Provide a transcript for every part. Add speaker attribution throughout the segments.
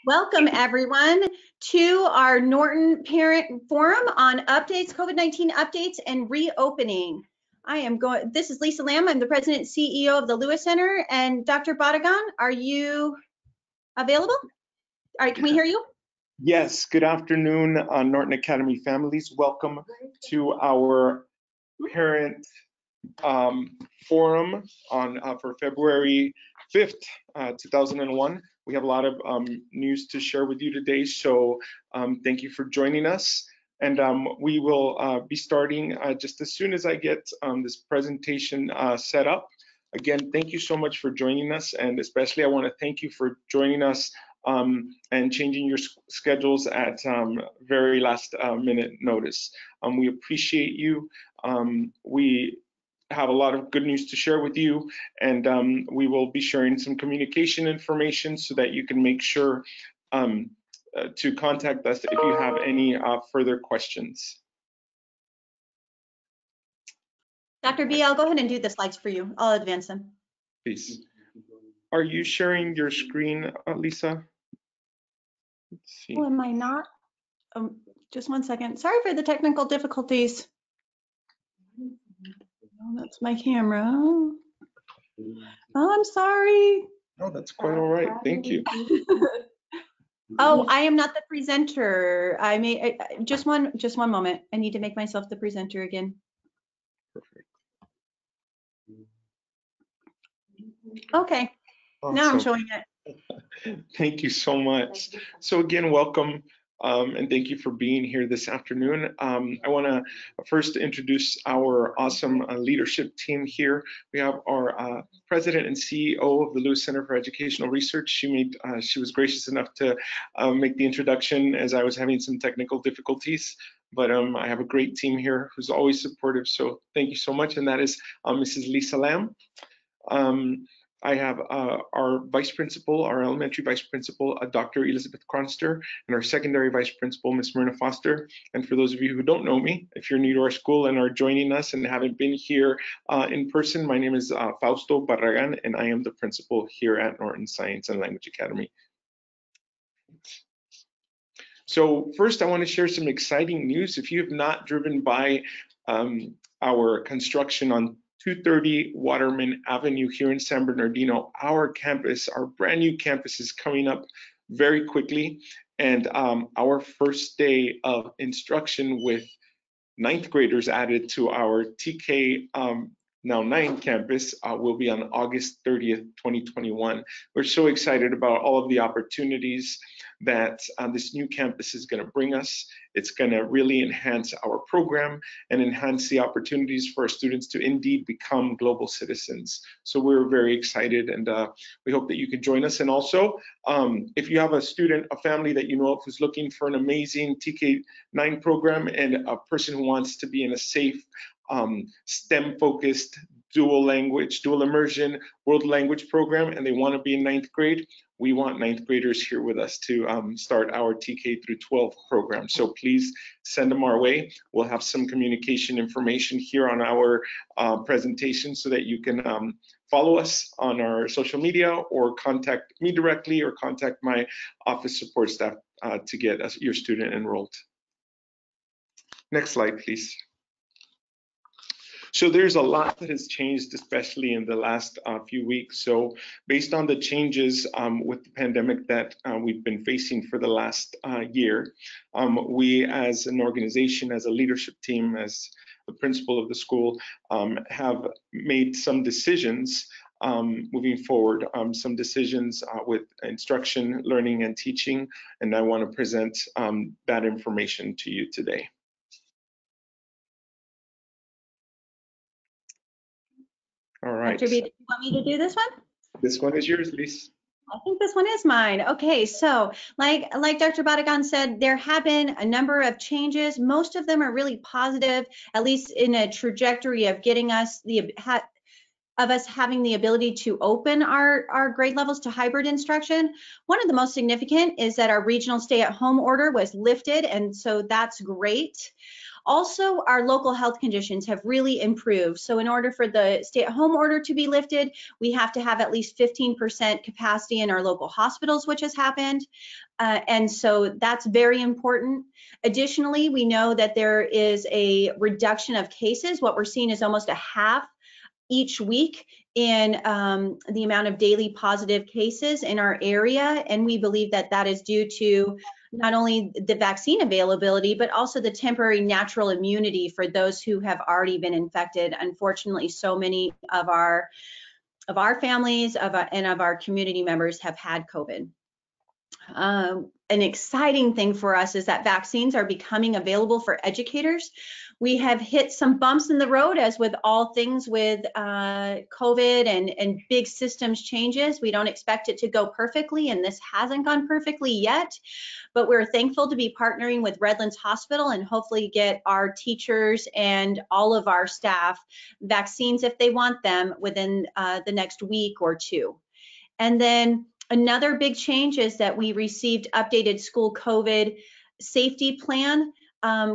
Speaker 1: Welcome everyone to our Norton Parent Forum on updates, COVID-19 updates and reopening. This is Lisa Lamb. I'm the President and CEO of the Lewis Center. And Dr. Badagan, are you available? All right, can we hear you?
Speaker 2: Yes, good afternoon, Norton Academy families. Welcome to our parent forum for February 5th, 2001. We have a lot of news to share with you today, so thank you for joining us. And we will be starting just as soon as I get this presentation set up. Again, thank you so much for joining us, and especially I want to thank you for joining us and changing your schedules at very last minute notice. We appreciate you. We have a lot of good news to share with you, and we will be sharing some communication information so that you can make sure to contact us if you have any further questions.
Speaker 1: Dr. B, I'll go ahead and do the slides for you. I'll advance them.
Speaker 2: Please. Are you sharing your screen, Lisa? Let's see.
Speaker 1: Oh, am I not? Just one second. Sorry for the technical difficulties. Oh, that's my camera. Oh, I'm sorry.
Speaker 2: No, that's quite all right. Thank you.
Speaker 1: Oh, I am not the presenter. Just one moment. I need to make myself the presenter again.
Speaker 2: Perfect.
Speaker 1: Okay. Awesome. Now I'm showing it.
Speaker 2: Thank you so much. So again, welcome. And thank you for being here this afternoon. I want to first introduce our awesome leadership team here. We have our president and CEO of the Lewis Center for Educational Research. She was gracious enough to make the introduction as I was having some technical difficulties. But I have a great team here who's always supportive. So thank you so much. And that is Mrs. Lisa Lamb. I have our vice principal, our elementary vice principal, Dr. Elizabeth Cronster, and our secondary vice principal, Ms. Myrna Foster. And for those of you who don't know me, if you're new to our school and are joining us and haven't been here in person, my name is Fausto Barragan, and I am the principal here at Norton Science and Language Academy. So first, I want to share some exciting news. If you have not driven by our construction on 230 Waterman Avenue here in San Bernardino, our campus, our brand new campus is coming up very quickly. And our first day of instruction with 9th graders added to our TK now 9 campus will be on August 30th, 2021. We're so excited about all of the opportunities that this new campus is going to bring us. It's going to really enhance our program and enhance the opportunities for our students to indeed become global citizens. So we're very excited, and we hope that you can join us. And also, if you have a student, a family that you know of who's looking for an amazing TK9 program and a person who wants to be in a safe, STEM-focused, dual language, dual immersion, world language program, and they want to be in 9th grade, we want 9th graders here with us to start our TK through 12 program. So please send them our way. We'll have some communication information here on our presentation so that you can follow us on our social media or contact me directly or contact my office support staff to get your student enrolled. Next slide, please. So there's a lot that has changed, especially in the last few weeks. So based on the changes with the pandemic that we've been facing for the last year, we as an organization, as a leadership team, as the principal of the school, have made some decisions moving forward, some decisions with instruction, learning, and teaching, and I want to present that information to you today. All right.
Speaker 1: Dr. B, do you want me to do this one?
Speaker 2: This one is yours, Lisa.
Speaker 1: I think this one is mine. Okay, so like Dr. Badagan said, there have been a number of changes. Most of them are really positive, at least in a trajectory of getting us having the ability to open our grade levels to hybrid instruction. One of the most significant is that our regional stay-at-home order was lifted, and so that's great. Also, our local health conditions have really improved. So in order for the stay-at-home order to be lifted, we have to have at least 15% capacity in our local hospitals, which has happened. And so that's very important. Additionally, we know that there is a reduction of cases. What we're seeing is almost a half each week in the amount of daily positive cases in our area. And we believe that that is due to not only the vaccine availability, but also the temporary natural immunity for those who have already been infected. Unfortunately, so many of our families and of our community members have had COVID. An exciting thing for us is that vaccines are becoming available for educators. We have hit some bumps in the road, as with all things with COVID and big systems changes. We don't expect it to go perfectly, and this hasn't gone perfectly yet, but we're thankful to be partnering with Redlands Hospital and hopefully get our teachers and all of our staff vaccines if they want them within the next week or two. And then another big change is that we received updated school COVID safety plan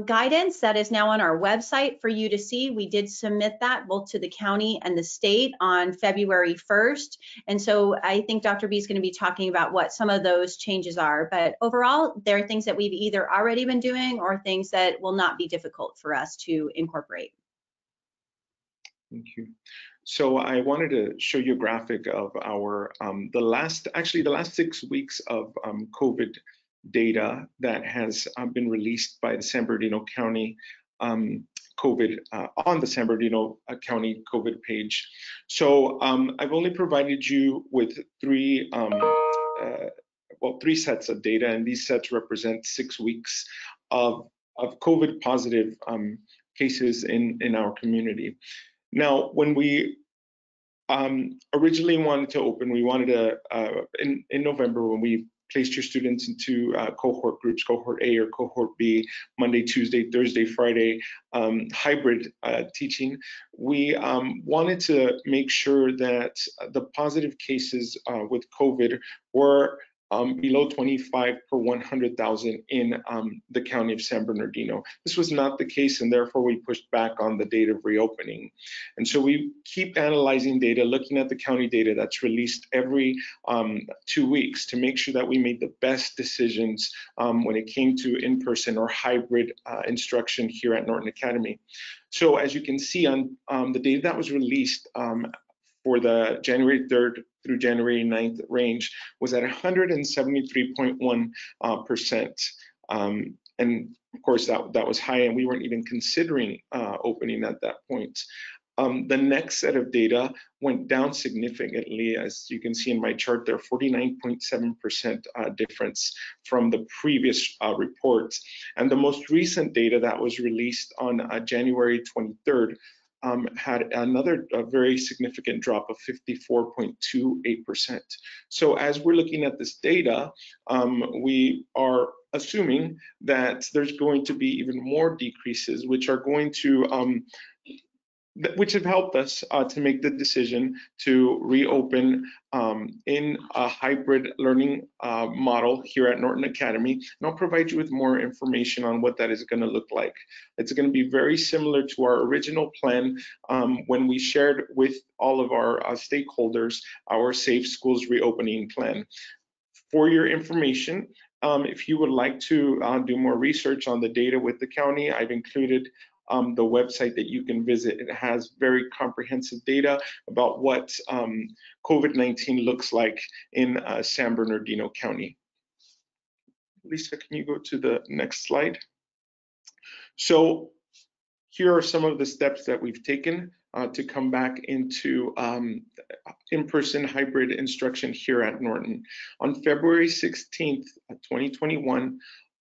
Speaker 1: guidance that is now on our website for you to see. We did submit that both to the county and the state on February 1st. And so I think Dr. B is going to be talking about what some of those changes are. But overall, there are things that we've either already been doing or things that will not be difficult for us to incorporate.
Speaker 2: Thank you. So I wanted to show you a graphic of our the last 6 weeks of COVID data that has been released by the San Bernardino County COVID on the San Bernardino County COVID page. So I've only provided you with three sets of data, and these sets represent 6 weeks of COVID positive cases in our community. Now, when we originally wanted to open, we wanted to, in November, when we placed your students into cohort groups, cohort A or cohort B, Monday, Tuesday, Thursday, Friday, hybrid teaching, we wanted to make sure that the positive cases with COVID were below 25 per 100,000 in the county of San Bernardino. This was not the case, and therefore we pushed back on the date of reopening. And so we keep analyzing data, looking at the county data that's released every 2 weeks to make sure that we made the best decisions when it came to in-person or hybrid instruction here at Norton Academy. So as you can see on the data that was released for the January 3rd through January 9th range was at 173.1%. And of course, that was high, and we weren't even considering opening at that point. The next set of data went down significantly, as you can see in my chart there, 49.7% difference from the previous reports. And the most recent data that was released on January 23rd had another very significant drop of 54.28%. So as we're looking at this data, we are assuming that there's going to be even more decreases, which are going to which have helped us to make the decision to reopen in a hybrid learning model here at Norton Academy. And I'll provide you with more information on what that is going to look like. It's going to be very similar to our original plan when we shared with all of our stakeholders our Safe Schools reopening plan. For your information, if you would like to do more research on the data with the county, I've included the website that you can visit. It has very comprehensive data about what COVID-19 looks like in San Bernardino County. Lisa, can you go to the next slide? So here are some of the steps that we've taken to come back into in-person hybrid instruction here at Norton. On February 16th, 2021,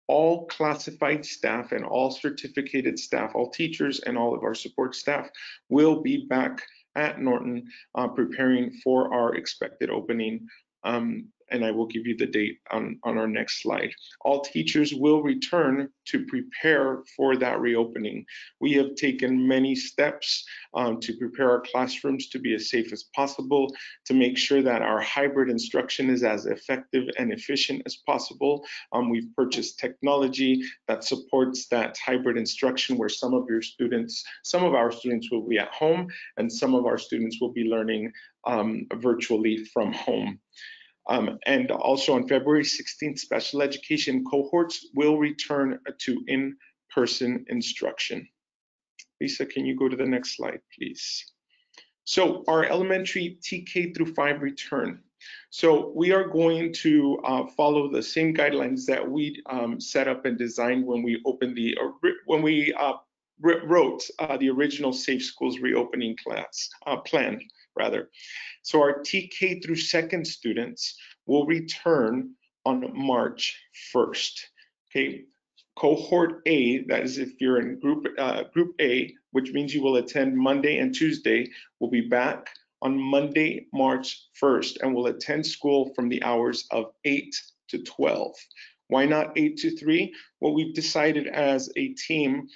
Speaker 2: all classified staff and all certificated staff, all teachers and all of our support staff will be back at Norton preparing for our expected opening and I will give you the date on our next slide. All teachers will return to prepare for that reopening. We have taken many steps to prepare our classrooms to be as safe as possible, to make sure that our hybrid instruction is as effective and efficient as possible. We've purchased technology that supports that hybrid instruction where some of our students will be at home and some of our students will be learning virtually from home. And also on February 16th, special education cohorts will return to in-person instruction. Lisa, can you go to the next slide, please? So our elementary TK through 5 return. So we are going to follow the same guidelines that we set up and designed when we opened wrote the original Safe Schools reopening plan, rather. So our TK through 2nd students will return on March 1st. Okay. Cohort A, that is if you're in group A, which means you will attend Monday and Tuesday, will be back on Monday, March 1st, and will attend school from the hours of 8 to 12. Why not 8 to 3? Well, we've decided as a team,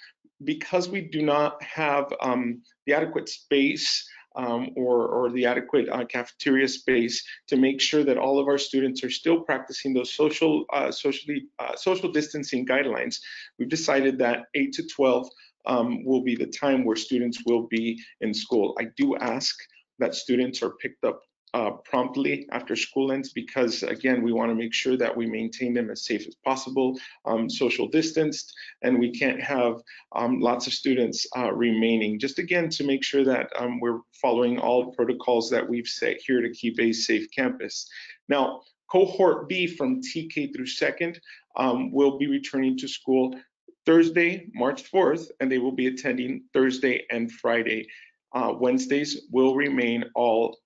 Speaker 2: because we do not have the adequate space or the adequate cafeteria space to make sure that all of our students are still practicing those social distancing guidelines, we've decided that 8 to 12 will be the time where students will be in school. I do ask that students are picked up promptly after school ends, because again, we want to make sure that we maintain them as safe as possible, social distanced, and we can't have lots of students remaining, just again to make sure that we're following all protocols that we've set here to keep a safe campus. Now, cohort B from TK through 2nd will be returning to school Thursday, March 4th, and they will be attending Thursday and Friday. Wednesdays will remain all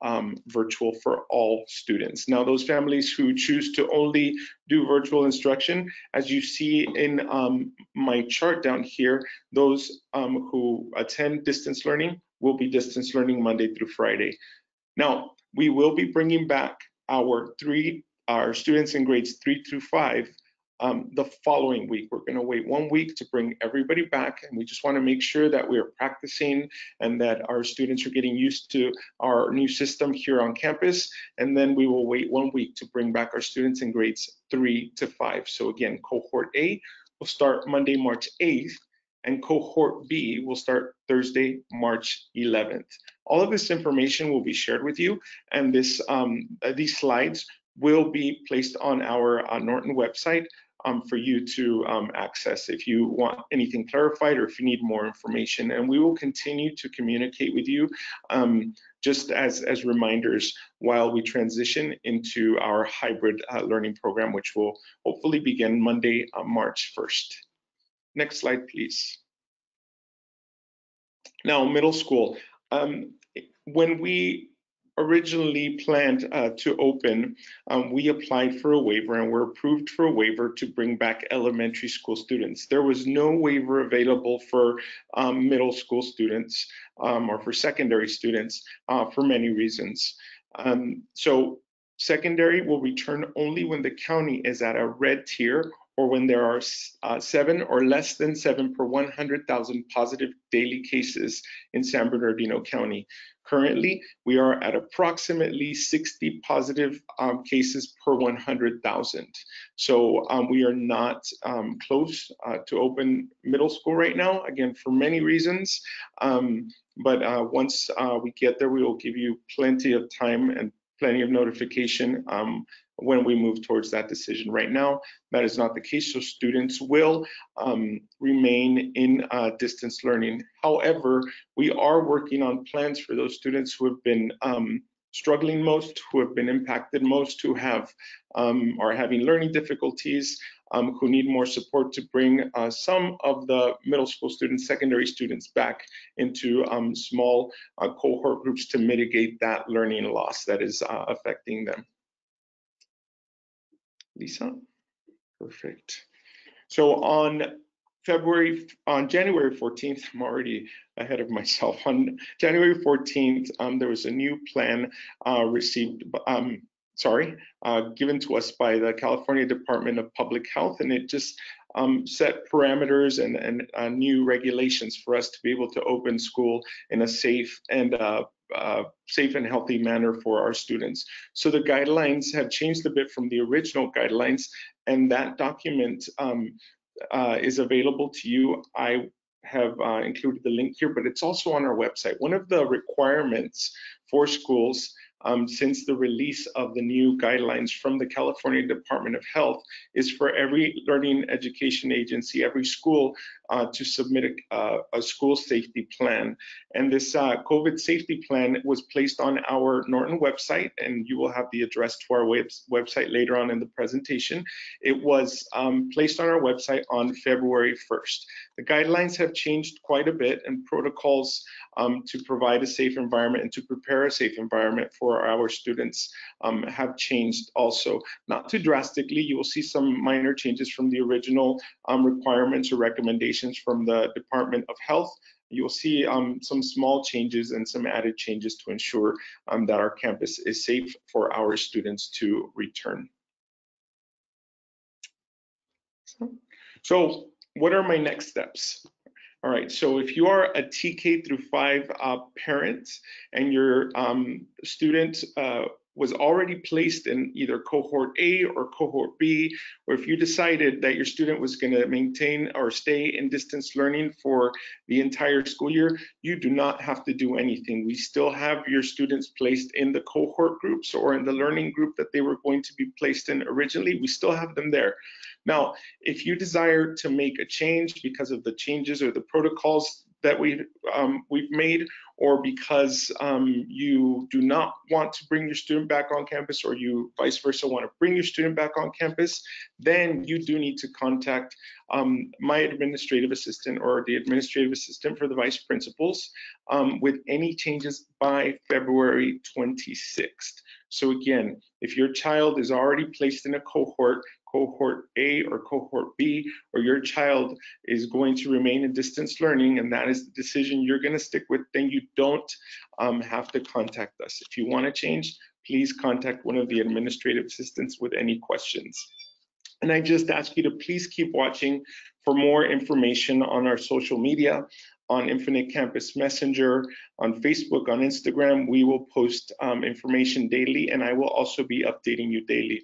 Speaker 2: virtual for all students. Now, those families who choose to only do virtual instruction, as you see in my chart down here, those who attend distance learning will be distance learning Monday through Friday. Now, we will be bringing back our students in grades 3 through 5 the following week. We're going to wait 1 week to bring everybody back, and we just want to make sure that we are practicing and that our students are getting used to our new system here on campus, and then we will wait 1 week to bring back our students in grades 3 to 5. So again, cohort A will start Monday, March 8th, and cohort B will start Thursday, March 11th. All of this information will be shared with you, and these slides will be placed on our Norton website for you to access if you want anything clarified or if you need more information. And we will continue to communicate with you just as reminders while we transition into our hybrid learning program, which will hopefully begin Monday, March 1st. Next slide, please. Now, middle school. When we originally planned to open, we applied for a waiver and were approved for a waiver to bring back elementary school students. There was no waiver available for middle school students or for secondary students for many reasons. So secondary will return only when the county is at a red tier or when there are 7 or less than 7 per 100,000 positive daily cases in San Bernardino County. Currently, we are at approximately 60 positive cases per 100,000. So we are not close to open middle school right now, again, for many reasons. But once we get there, we will give you plenty of time and plenty of notification when we move towards that decision. Right now, that is not the case, so students will remain in distance learning. However, we are working on plans for those students who have been struggling most, who have been impacted most, who have are having learning difficulties, who need more support to bring some of the middle school students, secondary students back into small cohort groups to mitigate that learning loss that is affecting them. Lisa? Perfect. So on January 14th, I'm already ahead of myself. On January 14th, there was a new plan given to us by the California Department of Public Health, and it just set parameters and new regulations for us to be able to open school in a safe and healthy manner for our students. So the guidelines have changed a bit from the original guidelines, and that document is available to you. I have included the link here, but it's also on our website. One of the requirements for schools since the release of the new guidelines from the California Department of Health is for every learning education agency, every school to submit a school safety plan. And this COVID safety plan was placed on our Norton website, and you will have the address to our website later on in the presentation. It was placed on our website on February 1st. The guidelines have changed quite a bit, and protocols to provide a safe environment and to prepare a safe environment for our students have changed also. Not too drastically. You will see some minor changes from the original requirements or recommendations from the Department of Health. You will see some small changes and some added changes to ensure that our campus is safe for our students to return. So what are my next steps? All right, so if you are a TK through 5 parent and your student was already placed in either cohort A or cohort B, or if you decided that your student was going to maintain or stay in distance learning for the entire school year, you do not have to do anything. We still have your students placed in the cohort groups or in the learning group that they were going to be placed in originally. We still have them there. Now, if you desire to make a change because of the changes or the protocols that we've made, or because you do not want to bring your student back on campus, or you vice versa want to bring your student back on campus, then you do need to contact my administrative assistant or the administrative assistant for the vice principals with any changes by February 26th. So again, if your child is already placed in a cohort A or cohort B, or your child is going to remain in distance learning and that is the decision you're going to stick with, then you don't have to contact us. If you want to change, please contact one of the administrative assistants with any questions. And I just ask you to please keep watching for more information on our social media, on Infinite Campus Messenger, on Facebook, on Instagram. We will post information daily, and I will also be updating you daily.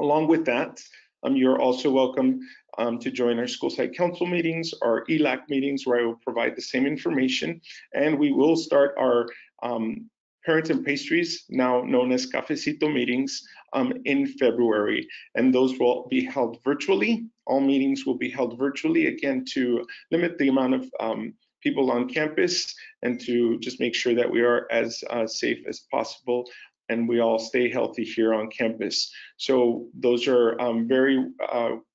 Speaker 2: Along with that, you're also welcome to join our school site council meetings, our ELAC meetings, where I will provide the same information. And we will start our Parents and Pastries, now known as Cafecito meetings, in February. And those will be held virtually. All meetings will be held virtually, again, to limit the amount of people on campus and to just make sure that we are as safe as possible and we all stay healthy here on campus. So those are very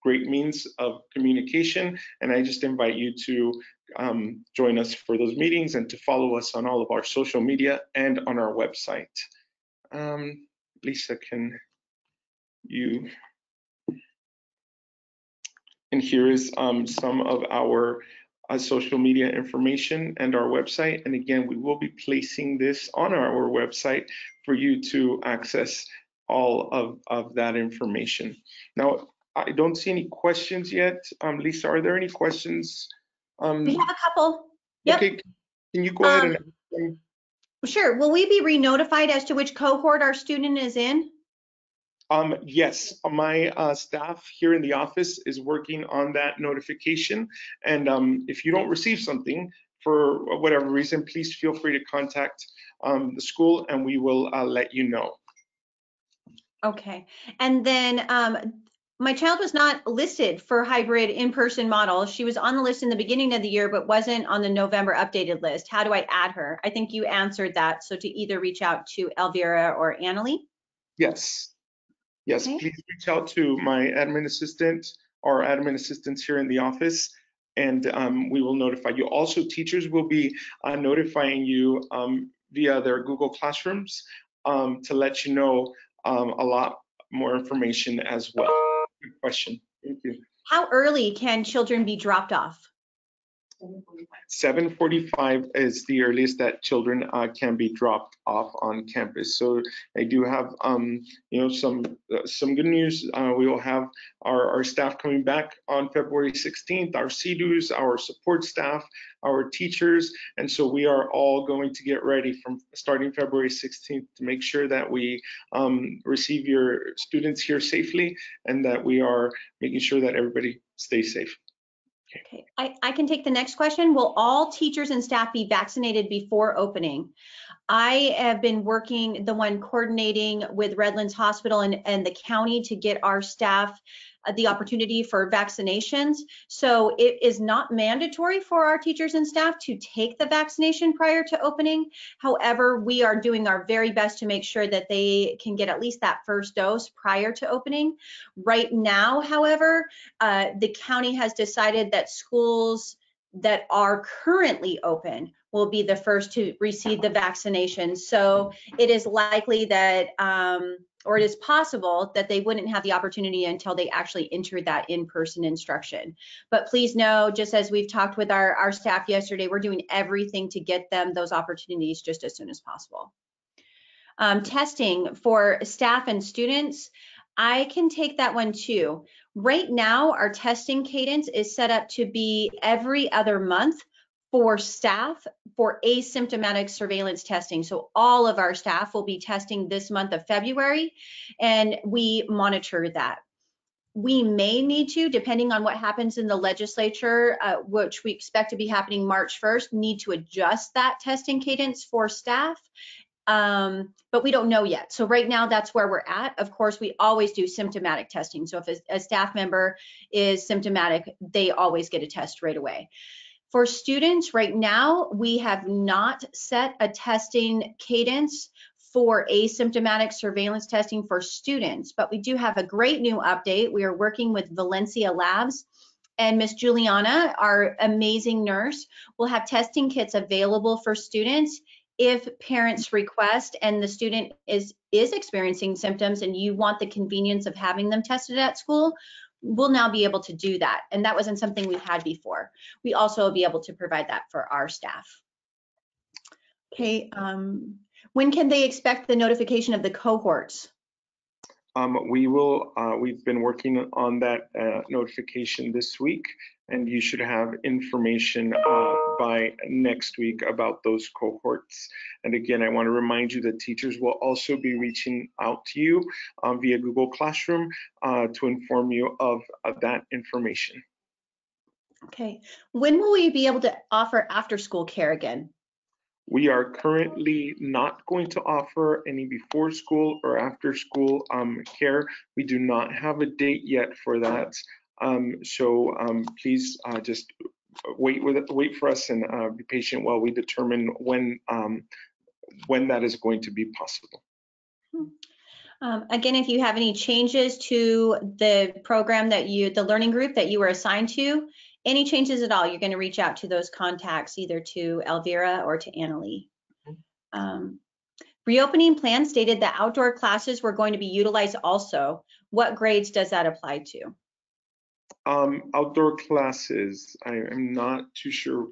Speaker 2: great means of communication, and I just invite you to join us for those meetings and to follow us on all of our social media and on our website. Lisa, can you? And here is some of our social media information and our website. And again, we will be placing this on our website for you to access all of that information. Now, I don't see any questions yet. Lisa, are there any questions?
Speaker 1: We have a couple. Yep.
Speaker 2: Okay, can you go ahead and ask them?
Speaker 1: Sure. Will we be re-notified as to which cohort our student is in?
Speaker 2: Yes, my staff here in the office is working on that notification. And if you don't receive something for whatever reason, please feel free to contact the school and we will let you know.
Speaker 1: Okay. And then my child was not listed for hybrid in-person model. She was on the list in the beginning of the year, but wasn't on the November updated list. How do I add her? I think you answered that. So to either reach out to Elvira or Annalie?
Speaker 2: Yes. Yes, okay. Please reach out to my admin assistant or admin assistants here in the office, and we will notify you. Also, teachers will be notifying you via their Google Classrooms to let you know a lot more information as well. Good question. Thank you.
Speaker 1: How early can children be dropped off?
Speaker 2: 7:45 is the earliest that children can be dropped off on campus. So I do have, some good news. We will have our staff coming back on February 16th, our CDUs, our support staff, our teachers. And so we are all going to get ready from starting February 16th to make sure that we receive your students here safely and that we are making sure that everybody stays safe.
Speaker 1: Okay, I can take the next question. Will all teachers and staff be vaccinated before opening? I have been working, the one coordinating with Redlands Hospital and the county to get our staff the opportunity for vaccinations. So it is not mandatory for our teachers and staff to take the vaccination prior to opening. However, we are doing our very best to make sure that they can get at least that first dose prior to opening. Right now, however, the county has decided that schools that are currently open will be the first to receive the vaccination. So it is likely that, or it is possible that they wouldn't have the opportunity until they actually enter that in-person instruction. But please know, just as we've talked with our staff yesterday, we're doing everything to get them those opportunities just as soon as possible. Testing for staff and students, I can take that one too. Right now, our testing cadence is set up to be every other month for staff for asymptomatic surveillance testing. So all of our staff will be testing this month of February, and we monitor that. We may need to, depending on what happens in the legislature, which we expect to be happening March 1st, need to adjust that testing cadence for staff. But we don't know yet. So right now, that's where we're at. Of course, we always do symptomatic testing. So if a staff member is symptomatic, they always get a test right away. For students, right now, we have not set a testing cadence for asymptomatic surveillance testing for students, but we do have a great new update. We are working with Valencia Labs, and Miss Juliana, our amazing nurse, will have testing kits available for students if parents request and the student is experiencing symptoms and you want the convenience of having them tested at school. We'll now be able to do that. And that wasn't something we've had before. We also will be able to provide that for our staff. Okay, when can they expect the notification of the cohorts?
Speaker 2: We've been working on that notification this week, and you should have information by next week about those cohorts. And again, I want to remind you that teachers will also be reaching out to you via Google Classroom to inform you of that information.
Speaker 1: Okay, when will we be able to offer after-school care again?
Speaker 2: We are currently not going to offer any before school or after school care. We do not have a date yet for that. Please just wait for us and be patient while we determine when that is going to be possible.
Speaker 1: Again, if you have any changes to the program the learning group that you were assigned to, any changes at all, you're going to reach out to those contacts, either to Elvira or to Annalie. Reopening plan stated that outdoor classes were going to be utilized also. What grades does that apply to?
Speaker 2: Outdoor classes, I am not too sure.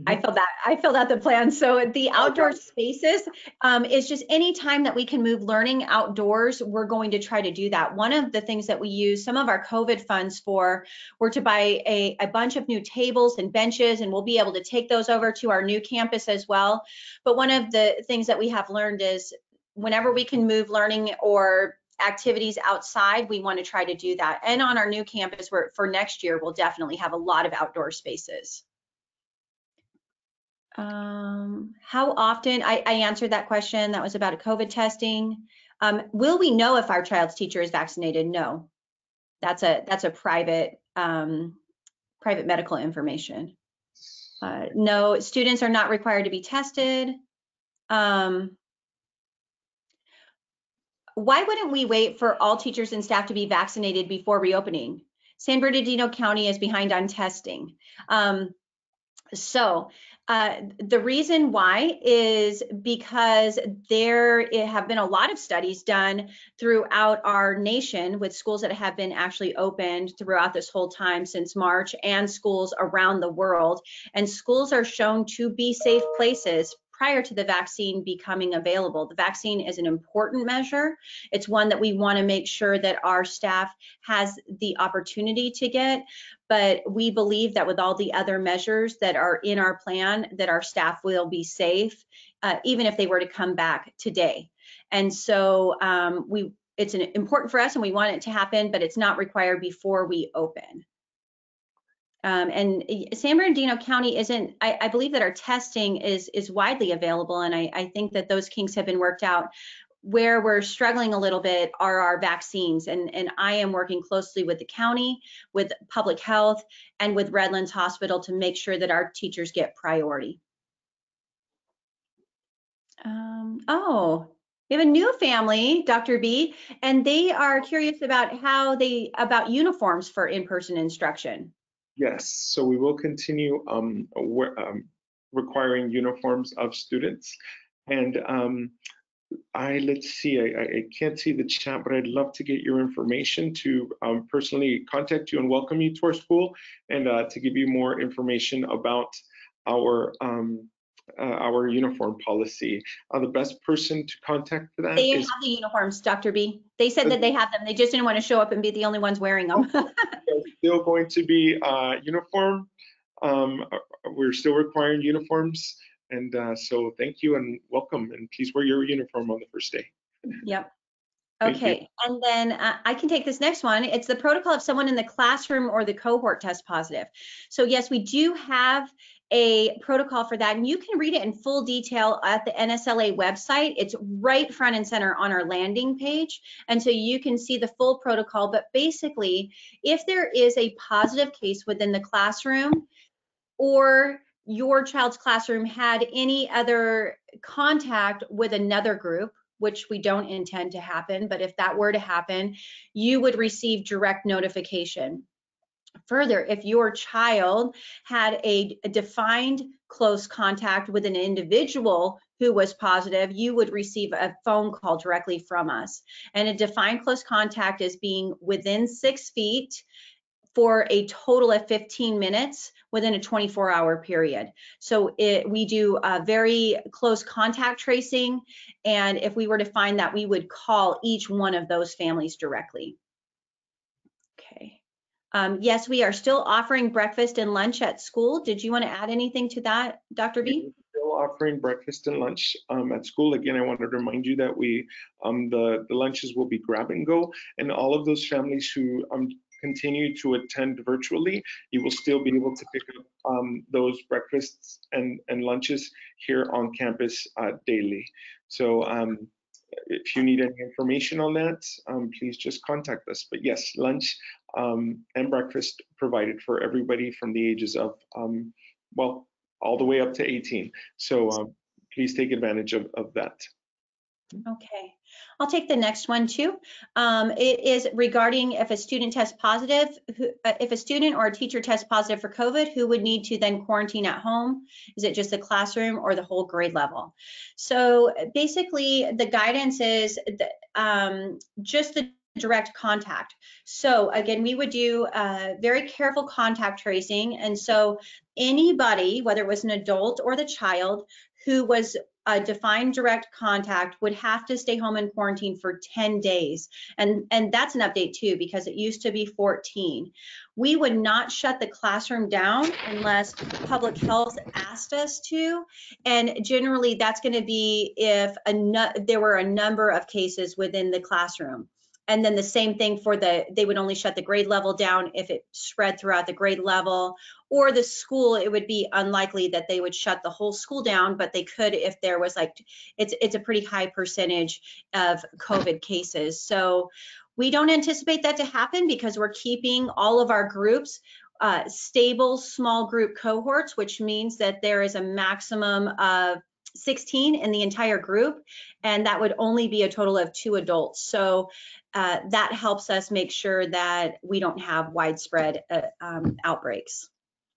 Speaker 1: I filled out the plan. So the outdoor spaces is just any time that we can move learning outdoors, we're going to try to do that. One of the things that we use some of our COVID funds for were to buy a bunch of new tables and benches, and we'll be able to take those over to our new campus as well. But one of the things that we have learned is whenever we can move learning or activities outside, we want to try to do that. And on our new campus, for next year, we'll definitely have a lot of outdoor spaces. How often, I answered that question. That was about a COVID testing. Will we know if our child's teacher is vaccinated? No, that's a private medical information. No, students are not required to be tested. Why wouldn't we wait for all teachers and staff to be vaccinated before reopening? San Bernardino County is behind on testing. So The reason why is because there have been a lot of studies done throughout our nation with schools that have been actually opened throughout this whole time since March, and schools around the world. And schools are shown to be safe places prior to the vaccine becoming available. The vaccine is an important measure. It's one that we want to make sure that our staff has the opportunity to get. But we believe that with all the other measures that are in our plan, that our staff will be safe, even if they were to come back today. And so it's important for us, and we want it to happen, but it's not required before we open. And San Bernardino County isn't, I believe that our testing is widely available, and I think that those kinks have been worked out. Where we're struggling a little bit are our vaccines, and I am working closely with the county, with public health, and with Redlands Hospital to make sure that our teachers get priority. Oh, we have a new family, Dr. B, and they are curious about about uniforms for in-person instruction.
Speaker 2: Yes, so we will continue requiring uniforms of students. And let's see, I can't see the chat, but I'd love to get your information to personally contact you and welcome you to our school, and to give you more information about our uniform policy. The best person to contact for that
Speaker 1: They
Speaker 2: is...
Speaker 1: have the uniforms, Dr. B. They said that they have them. They just didn't want to show up and be the only ones wearing them.
Speaker 2: There's still going to be uniform. We're still requiring uniforms. And so thank you and welcome. And please wear your uniform on the first day.
Speaker 1: Yep. Okay. And then I can take this next one. It's the protocol if someone in the classroom or the cohort tests positive. So yes, we do have a protocol for that, and you can read it in full detail at the NSLA website. It's right front and center on our landing page, and so you can see the full protocol. But basically, if there is a positive case within the classroom, or your child's classroom had any other contact with another group, which we don't intend to happen, but if that were to happen, you would receive direct notification. Further, if your child had a defined close contact with an individual who was positive, you would receive a phone call directly from us. And a defined close contact is being within 6 feet for a total of 15 minutes within a 24-hour period. So we do very close contact tracing, and if we were to find that, we would call each one of those families directly. Okay. Yes, we are still offering breakfast and lunch at school. Did you want to add anything to that, Dr. B?
Speaker 2: We're still offering breakfast and lunch at school. Again, I wanted to remind you that the lunches will be grab and go, and all of those families who continue to attend virtually, you will still be able to pick up those breakfasts and lunches here on campus daily. So if you need any information on that, please just contact us. But yes, lunch and breakfast provided for everybody from the ages of, well, all the way up to 18. So please take advantage of that.
Speaker 1: Okay, I'll take the next one too. It is regarding if a student tests positive, if a student or a teacher tests positive for COVID, who would need to then quarantine at home? Is it just the classroom or the whole grade level? So basically the guidance is just the direct contact. So again, we would do very careful contact tracing. And so anybody, whether it was an adult or the child who was a defined direct contact, would have to stay home in quarantine for 10 days. And that's an update too, because it used to be 14. We would not shut the classroom down unless public health asked us to. And generally that's going to be if there were a number of cases within the classroom. And then the same thing for they would only shut the grade level down if it spread throughout the grade level, or the school, it would be unlikely that they would shut the whole school down, but they could if there was it's a pretty high percentage of COVID cases. So we don't anticipate that to happen because we're keeping all of our groups stable small group cohorts, which means that there is a maximum of 16 in the entire group, and that would only be a total of 2 adults. So that helps us make sure that we don't have widespread outbreaks.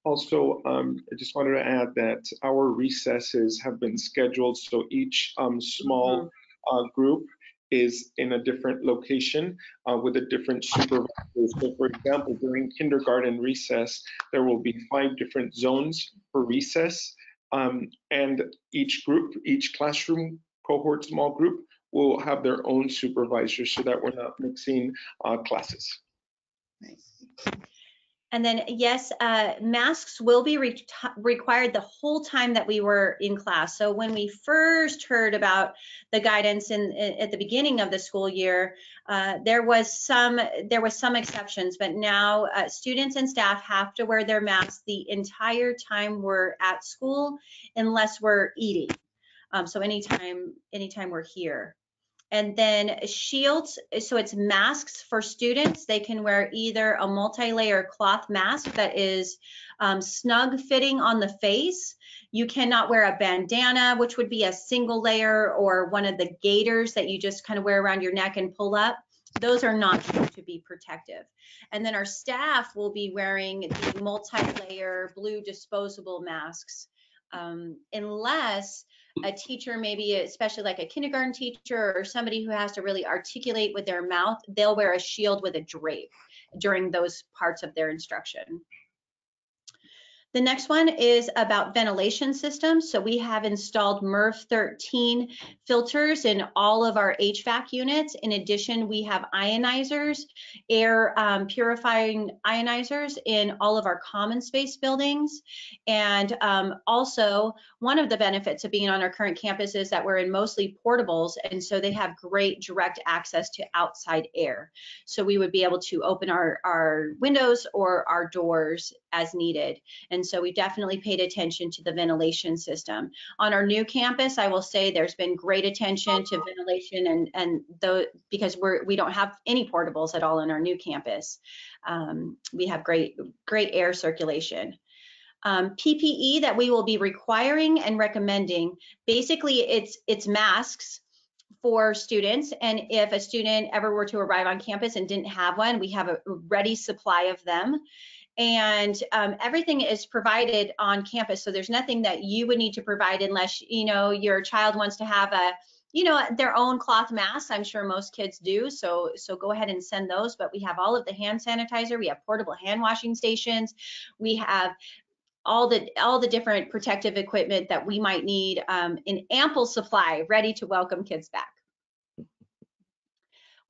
Speaker 2: Also, I just wanted to add that our recesses have been scheduled, so each small group is in a different location with a different supervisor. So for example, during kindergarten recess, there will be 5 different zones for recess, and each group, each classroom cohort, small group, will have their own supervisor so that we're not mixing classes.
Speaker 1: And then, yes, masks will be required the whole time that we were in class. So when we first heard about the guidance at the beginning of the school year, there was some exceptions, but now students and staff have to wear their masks the entire time we're at school, unless we're eating. So anytime we're here. And then shields, so it's masks for students. They can wear either a multi-layer cloth mask that is snug fitting on the face. You cannot wear a bandana, which would be a single layer, or one of the gaiters that you just kind of wear around your neck and pull up. Those are not going to be protective. And then our staff will be wearing the multi-layer blue disposable masks, unless a teacher, maybe especially like a kindergarten teacher or somebody who has to really articulate with their mouth, they'll wear a shield with a drape during those parts of their instruction. The next one is about ventilation systems. So we have installed MERV 13 filters in all of our HVAC units. In addition, we have ionizers, air purifying ionizers in all of our common space buildings. And also, one of the benefits of being on our current campus is that we're in mostly portables, and so they have great direct access to outside air. So we would be able to open our windows or our doors as needed. And so we definitely paid attention to the ventilation system. On our new campus, I will say there's been great attention to ventilation, because we don't have any portables at all in our new campus. We have great air circulation. PPE that we will be requiring and recommending, basically it's masks for students, and if a student ever were to arrive on campus and didn't have one, we have a ready supply of them. And everything is provided on campus, so there's nothing that you would need to provide unless your child wants to have their own cloth mask. I'm sure most kids do, so go ahead and send those. But we have all of the hand sanitizer, we have portable hand washing stations, we have all the different protective equipment that we might need in ample supply, ready to welcome kids back.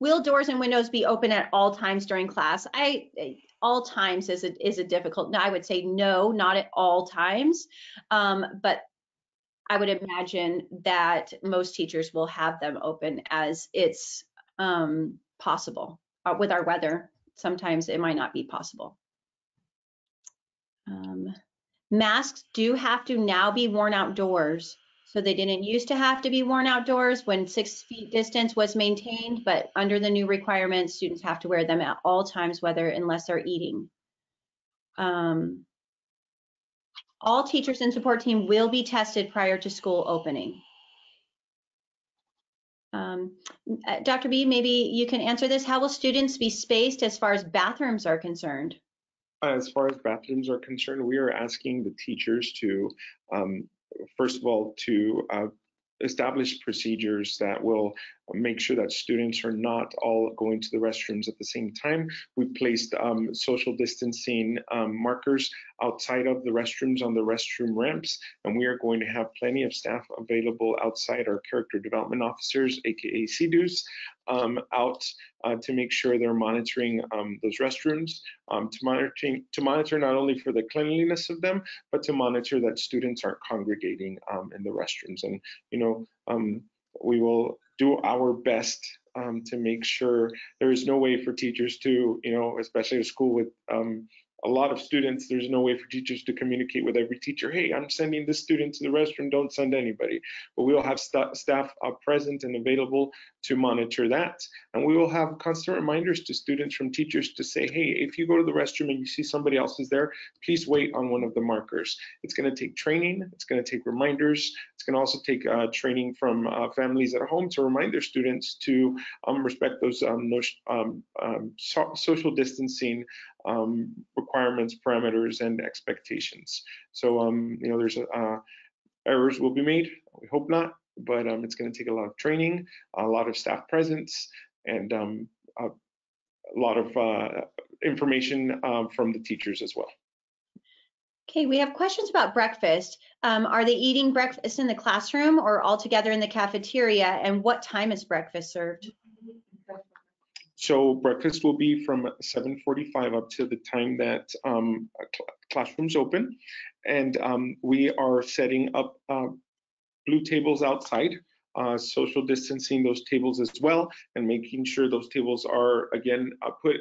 Speaker 1: Will doors and windows be open at all times during class? All times is a difficult. No, I would say no, not at all times. But I would imagine that most teachers will have them open as it's possible. With our weather, sometimes it might not be possible. Masks do have to now be worn outdoors. So they didn't used to have to be worn outdoors when 6 feet distance was maintained, but under the new requirements, students have to wear them at all times, unless they're eating. All teachers and support team will be tested prior to school opening. Dr. B, maybe you can answer this. How will students be spaced as far as bathrooms are concerned?
Speaker 2: As far as bathrooms are concerned, we are asking the teachers to, first of all, to establish procedures that will make sure that students are not all going to the restrooms at the same time. We've placed social distancing markers outside of the restrooms on the restroom ramps, and we are going to have plenty of staff available outside, our character development officers, aka CDUs, out to make sure they're monitoring those restrooms, to monitor not only for the cleanliness of them, but to monitor that students aren't congregating in the restrooms. And we will do our best to make sure there is no way for teachers to, especially a school with a lot of students, there's no way for teachers to communicate with every teacher, hey, I'm sending this student to the restroom, don't send anybody. But we will have staff present and available to monitor that. And we will have constant reminders to students from teachers to say, hey, if you go to the restroom and you see somebody else is there, please wait on one of the markers. It's going to take training, it's going to take reminders, It's going to also take training from families at home to remind their students to respect those social distancing requirements, parameters, and expectations. So, there's errors will be made. We hope not, but it's going to take a lot of training, a lot of staff presence, and a lot of information from the teachers as well.
Speaker 1: Okay, we have questions about breakfast. Are they eating breakfast in the classroom or all together in the cafeteria? And what time is breakfast served?
Speaker 2: So breakfast will be from 7:45 up to the time that classrooms open. And we are setting up blue tables outside, social distancing those tables as well, and making sure those tables are, again, put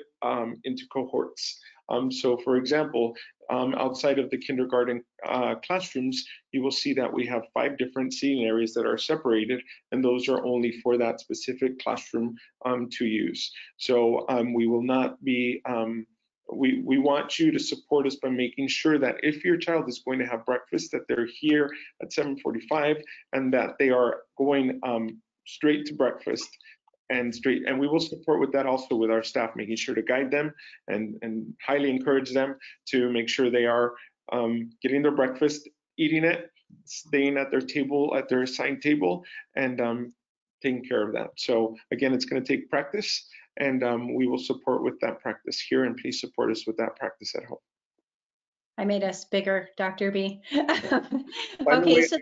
Speaker 2: into cohorts. So for example, outside of the kindergarten classrooms, you will see that we have 5 different seating areas that are separated, and those are only for that specific classroom to use. So we will not be, we want you to support us by making sure that if your child is going to have breakfast, that they're here at 7:45 and that they are going straight to breakfast and we will support with that also with our staff, making sure to guide them and highly encourage them to make sure they are getting their breakfast, eating it, staying at their table, at their assigned table, and taking care of that. So again, it's going to take practice, and we will support with that practice here, and please support us with that practice at home.
Speaker 1: I made us bigger, Dr. B.
Speaker 2: By the way,
Speaker 1: so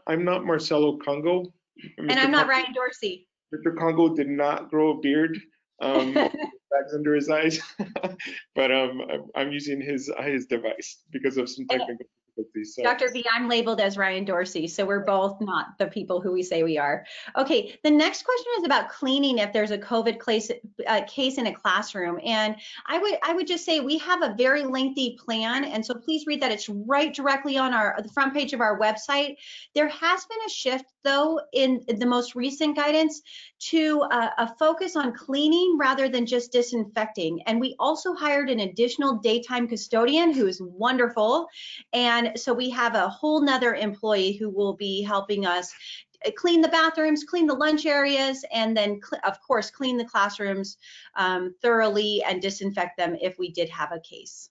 Speaker 2: I'm not Marcelo Congo.
Speaker 1: And I'm not Ryan Dorsey.
Speaker 2: Mr. Congo did not grow a beard, bags under his eyes, but I'm using his device because of some technical difficulties. So.
Speaker 1: Dr. B, I'm labeled as Ryan Dorsey, so we're both not the people who we say we are. Okay, the next question is about cleaning if there's a COVID case in a classroom. And I would just say we have a very lengthy plan, and so please read that. It's right directly on the front page of our website. There has been a shift, though, in the most recent guidance to a focus on cleaning rather than just disinfecting. And we also hired an additional daytime custodian who is wonderful. And so we have a whole nother employee who will be helping us clean the bathrooms, clean the lunch areas, and then, of course, clean the classrooms thoroughly and disinfect them if we did have a case.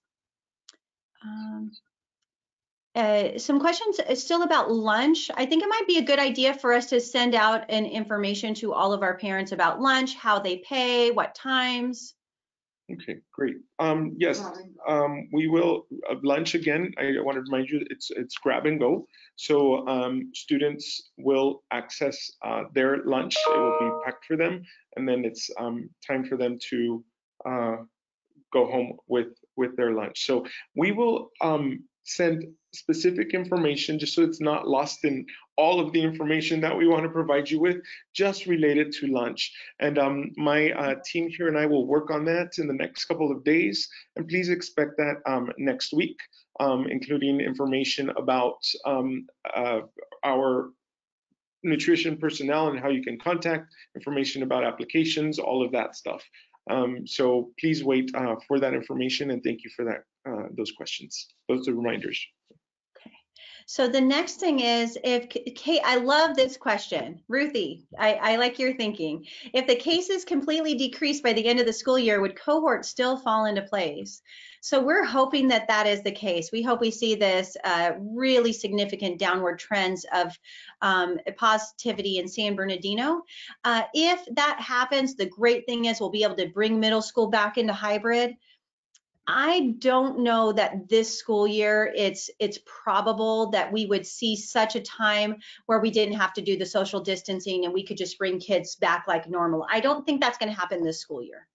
Speaker 1: Some questions still about lunch. I think it might be a good idea for us to send out an information to all of our parents about lunch, how they pay, what times.
Speaker 2: Okay, great. Yes, we will lunch again. I want to remind you, it's grab and go. So students will access their lunch. It will be packed for them, and then it's time for them to go home with their lunch. So we will send specific information just so it's not lost in all of the information that we want to provide you with, just related to lunch. And my team here and I will work on that in the next couple of days. And please expect that next week, including information about our nutrition personnel and how you can contact, information about applications, all of that stuff. So please wait for that information, and thank you for that, those questions. Those are reminders.
Speaker 1: Okay. So the next thing is, if Kate, I love this question, Ruthie. I like your thinking. If the cases completely decrease by the end of the school year, would cohorts still fall into place? So we're hoping that that is the case. We hope we see this really significant downward trends of positivity in San Bernardino. If that happens, the great thing is we'll be able to bring middle school back into hybrid. I don't know that this school year it's probable that we would see such a time where we didn't have to do the social distancing and we could just bring kids back like normal. I don't think that's going to happen this school year.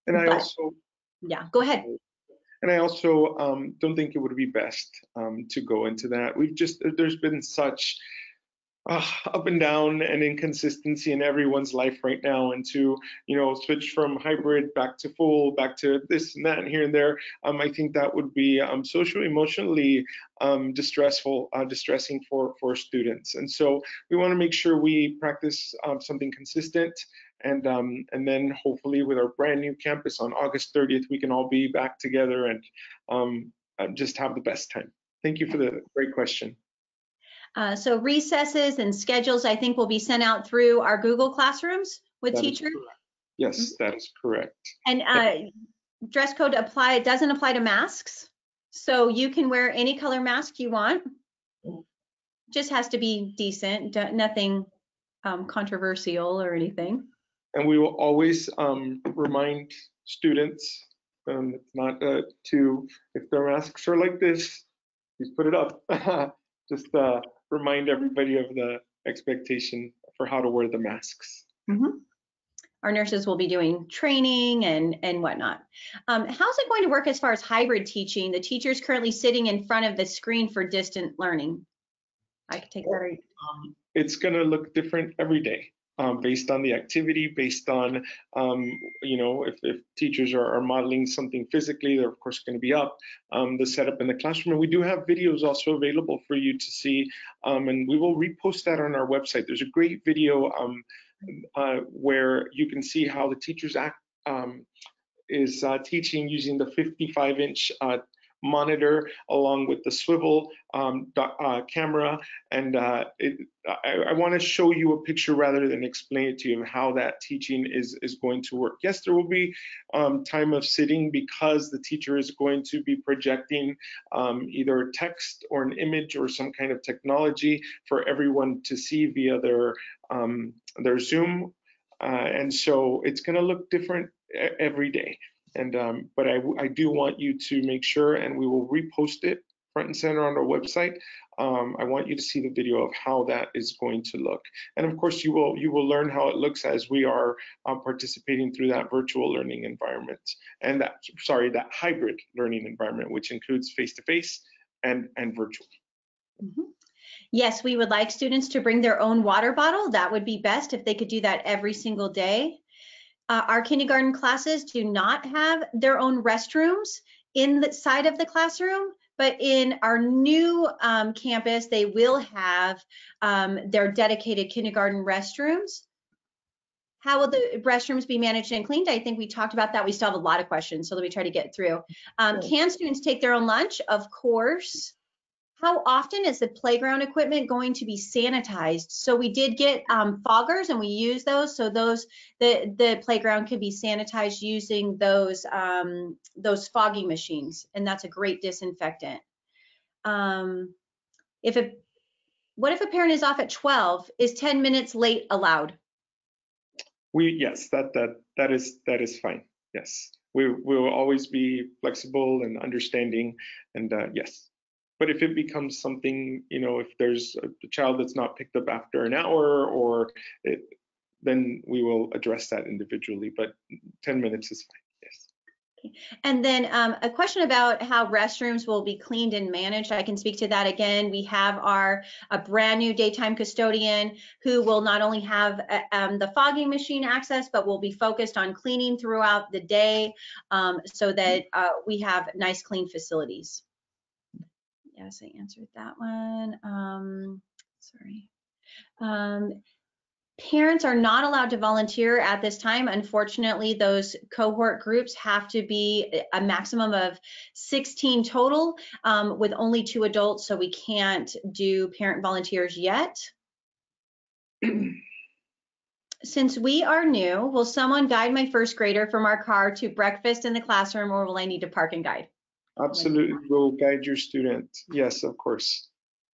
Speaker 2: And I also,
Speaker 1: yeah, go ahead.
Speaker 2: And I also don't think it would be best to go into that. There's been such up and down and inconsistency in everyone's life right now, and to switch from hybrid back to full, back to this and that and here and there, I think that would be socially, emotionally distressing for students. And so we want to make sure we practice something consistent, and then hopefully with our brand new campus on August 30th, we can all be back together and just have the best time. Thank you for the great question.
Speaker 1: So recesses and schedules, I think, will be sent out through our Google Classrooms with
Speaker 2: That is
Speaker 1: teachers.
Speaker 2: correct. Yes, that is correct.
Speaker 1: And dress code doesn't apply to masks. So you can wear any color mask you want. Just has to be decent, nothing controversial or anything.
Speaker 2: And we will always remind students, not if their masks are like this, please put it up. Just remind everybody of the expectation for how to wear the masks.
Speaker 1: Mm-hmm. Our nurses will be doing training and whatnot. How's it going to work as far as hybrid teaching? The teacher's currently sitting in front of the screen for distant learning. I could take that.
Speaker 2: It's going to look different every day. Based on the activity, based on, if teachers are modeling something physically, they're of course going to be up, the setup in the classroom. And we do have videos also available for you to see, and we will repost that on our website. There's a great video where you can see how the teachers is teaching using the 55-inch monitor along with the swivel camera, and I want to show you a picture rather than explain it to you of how that teaching is going to work. Yes, there will be time of sitting because the teacher is going to be projecting either text or an image or some kind of technology for everyone to see via their Zoom, and so it's going to look different every day. And but I do want you to make sure, and we will repost it front and center on our website. I want you to see the video of how that is going to look, and of course you will learn how it looks as we are participating through that virtual learning environment, and that hybrid learning environment, which includes face-to-face and virtual.
Speaker 1: Mm-hmm. Yes, we would like students to bring their own water bottle. That would be best if they could do that every single day. Our kindergarten classes do not have their own restrooms in the side of the classroom, but in our new campus, they will have their dedicated kindergarten restrooms. How will the restrooms be managed and cleaned? I think we talked about that. We still have a lot of questions, so let me try to get through. Can students take their own lunch? Of course. How often is the playground equipment going to be sanitized? So we did get foggers and we use those. So the playground can be sanitized using those fogging machines, and that's a great disinfectant. What if a parent is off at 12? Is 10 minutes late allowed?
Speaker 2: Yes, that is fine. Yes, we will always be flexible and understanding, and yes. But if it becomes something, if there's a child that's not picked up after an hour then we will address that individually, but 10 minutes is fine, yes.
Speaker 1: Okay. And then a question about how restrooms will be cleaned and managed. I can speak to that again. We have a brand new daytime custodian who will not only have the fogging machine access, but will be focused on cleaning throughout the day so that we have nice, clean facilities. Yes, I answered that one. Sorry. Parents are not allowed to volunteer at this time. Unfortunately, those cohort groups have to be a maximum of 16 total with only 2 adults, so we can't do parent volunteers yet. Since we are new, will someone guide my first grader from our car to breakfast in the classroom, or will I need to park and guide?
Speaker 2: Absolutely, we'll guide your student. Yes, of course.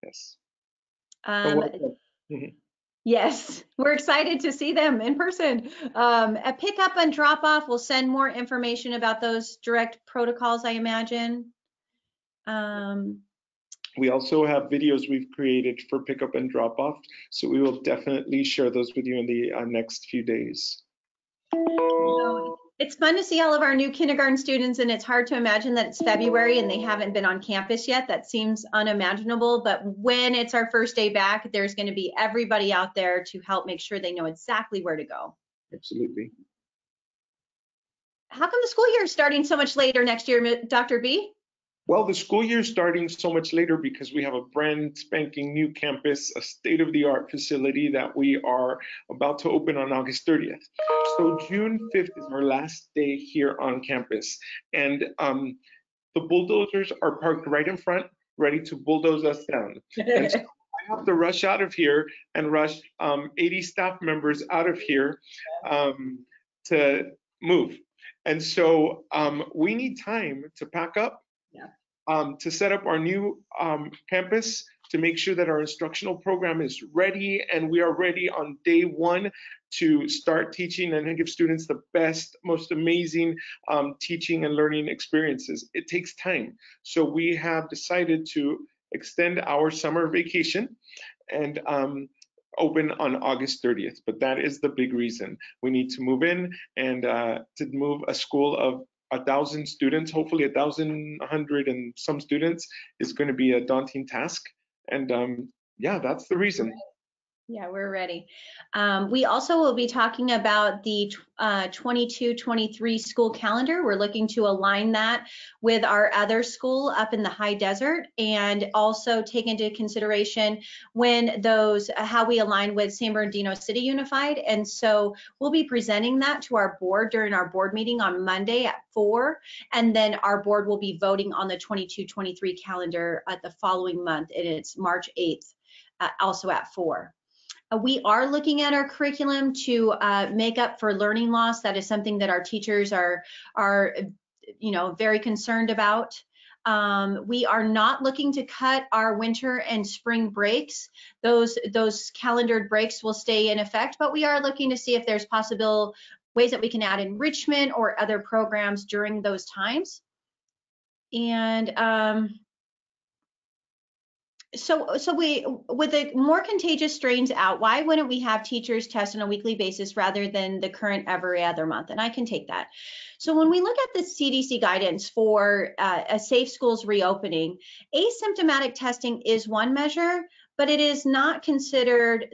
Speaker 2: Yes.
Speaker 1: Yes, we're excited to see them in person. A pickup and drop off, we'll send more information about those direct protocols, I imagine.
Speaker 2: We also have videos we've created for pickup and drop off, so we will definitely share those with you in the next few days.
Speaker 1: It's fun to see all of our new kindergarten students, and it's hard to imagine that it's February and they haven't been on campus yet. That seems unimaginable, but when it's our first day back, there's going to be everybody out there to help make sure they know exactly where to go.
Speaker 2: Absolutely.
Speaker 1: How come the school year is starting so much later next year, Dr. B?
Speaker 2: Well, the school year is starting so much later because we have a brand spanking new campus, a state-of-the-art facility that we are about to open on August 30th. So June 5th is our last day here on campus. And the bulldozers are parked right in front, ready to bulldoze us down. And so I have to rush out of here and rush 80 staff members out of here to move. And so we need time to pack up, to set up our new campus, to make sure that our instructional program is ready and we are ready on day one to start teaching and give students the best, most amazing teaching and learning experiences. It takes time. So we have decided to extend our summer vacation and open on August 30th. But that is the big reason. We need to move in, and to move a school of 1,000 students, hopefully 1,100 and some students, is going to be a daunting task. And yeah, that's the reason.
Speaker 1: Yeah, we're ready. We also will be talking about the 22-23 school calendar. We're looking to align that with our other school up in the high desert, and also take into consideration when those, how we align with San Bernardino City Unified. And so we'll be presenting that to our board during our board meeting on Monday at 4. And then our board will be voting on the 22-23 calendar at the following month, and it's March 8th, also at 4. We are looking at our curriculum to make up for learning loss. That is something that our teachers are very concerned about. We are not looking to cut our winter and spring breaks. Those calendared breaks will stay in effect, but we are looking to see if there's possible ways that we can add enrichment or other programs during those times. And so we, with the more contagious strains out, why wouldn't we have teachers test on a weekly basis rather than the current every other month? And I can take that. So when we look at the CDC guidance for a safe schools reopening, asymptomatic testing is one measure, but it is not considered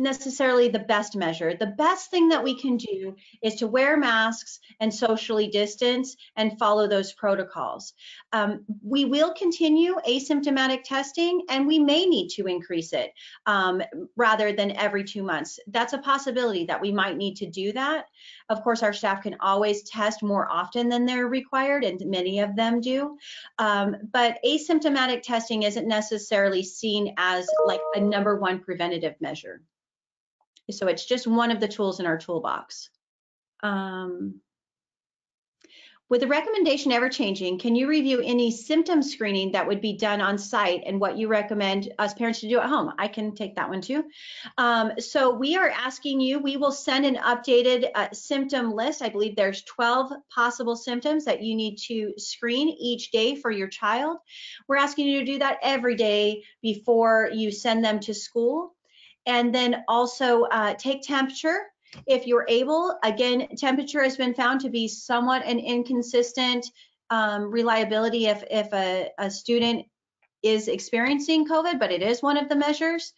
Speaker 1: necessarily the best measure. The best thing that we can do is to wear masks and socially distance and follow those protocols. We will continue asymptomatic testing, and we may need to increase it rather than every 2 months. That's a possibility that we might need to do that. Of course, our staff can always test more often than they're required, and many of them do. But asymptomatic testing isn't necessarily seen as like a #1 preventative measure. So it's just one of the tools in our toolbox. With the recommendation ever changing, can you review any symptom screening that would be done on site and what you recommend us parents to do at home? I can take that one too. So we are asking you, we will send an updated symptom list. I believe there's 12 possible symptoms that you need to screen each day for your child. We're asking you to do that every day before you send them to school. And then also take temperature if you're able. Again, temperature has been found to be somewhat an inconsistent reliability if a student is experiencing COVID, but it is one of the measures.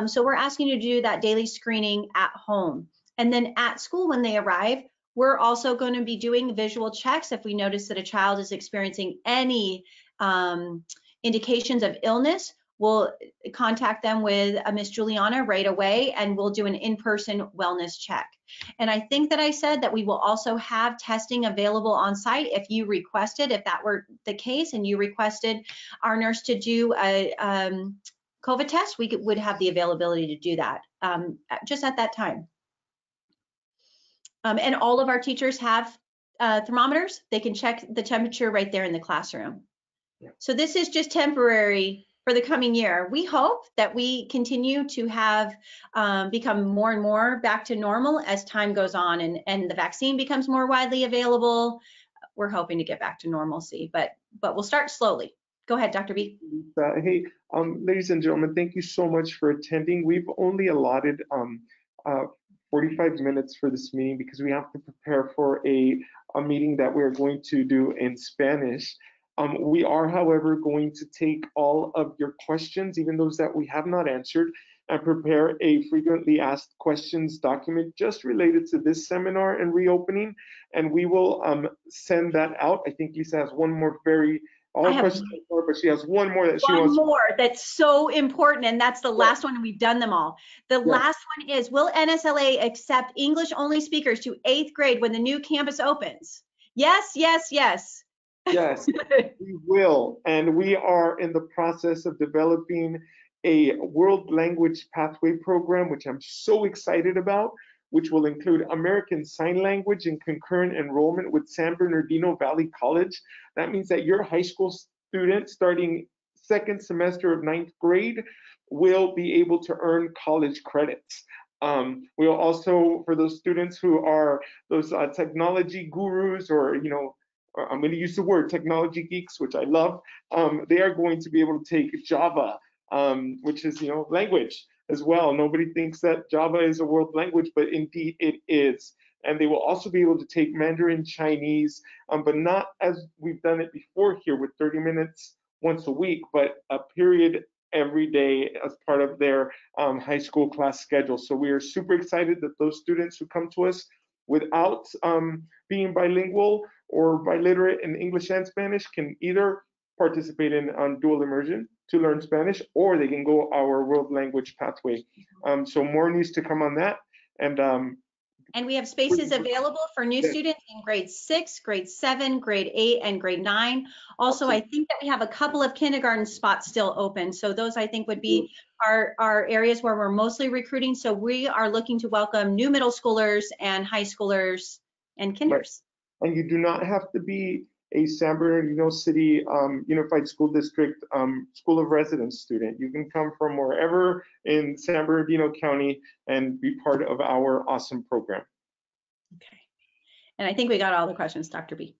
Speaker 1: So we're asking you to do that daily screening at home. And then at school when they arrive, we're also going to be doing visual checks if we notice that a child is experiencing any indications of illness. We'll contact them with Miss Juliana right away, and we'll do an in-person wellness check. And I think that I said that we will also have testing available on site if you requested, if that were the case, and you requested our nurse to do a COVID test, we would have the availability to do that just at that time. And all of our teachers have thermometers. They can check the temperature right there in the classroom. Yeah. So this is just temporary for the coming year. We hope that we continue to have become more and more back to normal as time goes on, and the vaccine becomes more widely available. We're hoping to get back to normalcy, but we'll start slowly. Go ahead, Dr. B.
Speaker 2: Hey, ladies and gentlemen, thank you so much for attending. We've only allotted 45 minutes for this meeting because we have to prepare for a meeting that we're going to do in Spanish. We are, however, going to take all of your questions, even those that we have not answered, and prepare a frequently asked questions document just related to this seminar and reopening. And we will send that out. I think Lisa has one more questions, but she has one more that she wants.
Speaker 1: One more that's so important, and that's the last one, and we've done them all. The last one is, will NSLA accept English-only speakers to 8th grade when the new campus opens? Yes, yes, yes.
Speaker 2: Yes, we will. And we are in the process of developing a world language pathway program, which I'm so excited about, which will include American Sign Language and concurrent enrollment with San Bernardino Valley College. That means that your high school student starting second semester of ninth grade will be able to earn college credits. We'll also, for those students who are those technology gurus or, I'm going to use the word technology geeks, which I love. They are going to be able to take Java, which is, language as well. Nobody thinks that Java is a world language, but indeed it is. And they will also be able to take Mandarin Chinese, but not as we've done it before here with 30 minutes once a week, but a period every day as part of their high school class schedule. So we are super excited that those students who come to us without being bilingual or biliterate in English and Spanish can either participate in dual immersion to learn Spanish, or they can go our world language pathway. So more news to come on that.
Speaker 1: And we have spaces available for new students in grade 6, grade 7, grade 8, and grade 9. Also, I think that we have a couple of kindergarten spots still open. So those, I think, would be our areas where we're mostly recruiting. So we are looking to welcome new middle schoolers and high schoolers and kinders.
Speaker 2: And you do not have to be a San Bernardino City Unified School District School of Residence student. You can come from wherever in San Bernardino County and be part of our awesome program.
Speaker 1: Okay. And I think we got all the questions, Dr. B.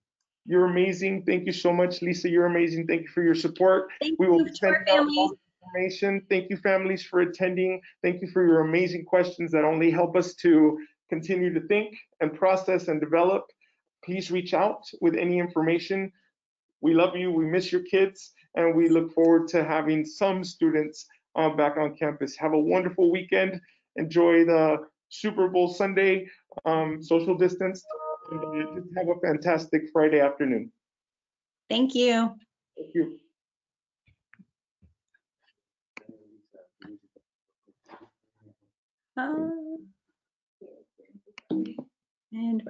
Speaker 2: You're amazing. Thank you so much, Lisa. You're amazing. Thank you for your support.
Speaker 1: We will be sending out all the
Speaker 2: information. Thank you, families, for attending. Thank you for your amazing questions that only help us to continue to think and process and develop. Please reach out with any information. We love you. We miss your kids, and we look forward to having some students back on campus. Have a wonderful weekend. Enjoy the Super Bowl Sunday, social distance, and just have a fantastic Friday afternoon.
Speaker 1: Thank you.
Speaker 2: Thank you.
Speaker 1: And